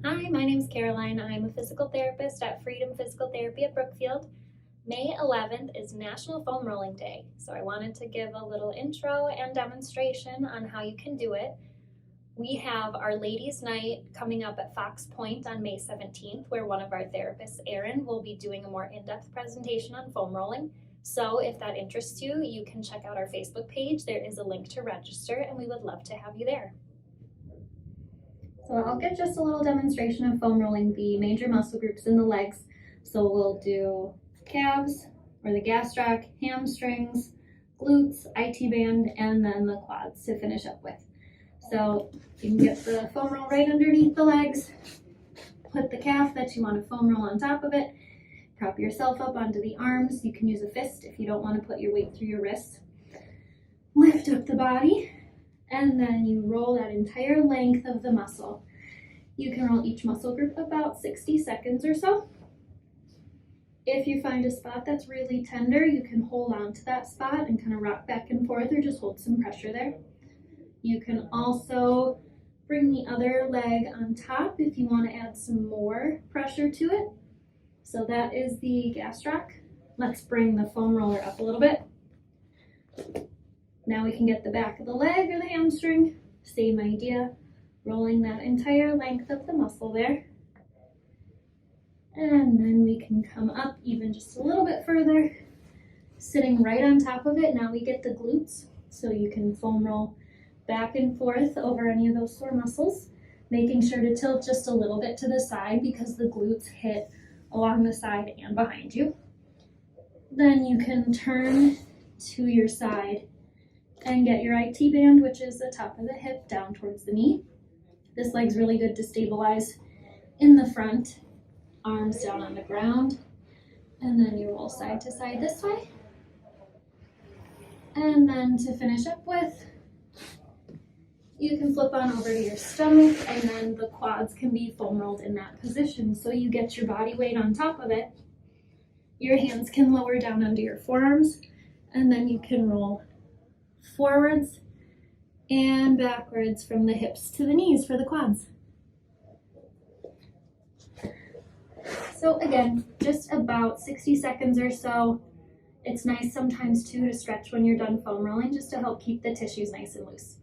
Hi, my name is Caroline. I'm a physical therapist at Freedom Physical Therapy at Brookfield. May 11th is National Foam Rolling Day, so I wanted to give a little intro and demonstration on how you can do it. We have our Ladies' Night coming up at Fox Point on May 17th, where one of our therapists, Erin, will be doing a more in-depth presentation on foam rolling. So if that interests you, you can check out our Facebook page. There is a link to register, and we would love to have you there. So I'll give just a little demonstration of foam rolling the major muscle groups in the legs. So we'll do calves or the gastroc, hamstrings, glutes, IT band, and then the quads to finish up with. So you can get the foam roll right underneath the legs, put the calf that you want to foam roll on top of it, prop yourself up onto the arms. You can use a fist if you don't want to put your weight through your wrists. Lift up the body, and then you roll that entire length of the muscle. You can roll each muscle group about 60 seconds or so. If you find a spot that's really tender, you can hold on to that spot and kind of rock back and forth or just hold some pressure there. You can also bring the other leg on top if you want to add some more pressure to it. So that is the gastroc. Let's bring the foam roller up a little bit. Now we can get the back of the leg or the hamstring, same idea, rolling that entire length of the muscle there. And then we can come up even just a little bit further, sitting right on top of it. Now we get the glutes, so you can foam roll back and forth over any of those sore muscles, making sure to tilt just a little bit to the side because the glutes hit along the side and behind you. Then you can turn to your side and get your IT band, which is the top of the hip, down towards the knee. This leg's really good to stabilize in the front, arms down on the ground, and then you roll side to side this way. And then to finish up with, you can flip on over to your stomach, and then the quads can be foam rolled in that position. So you get your body weight on top of it. Your hands can lower down onto your forearms, and then you can roll forwards and backwards from the hips to the knees for the quads. So again, just about 60 seconds or so. It's nice sometimes too to stretch when you're done foam rolling just to help keep the tissues nice and loose.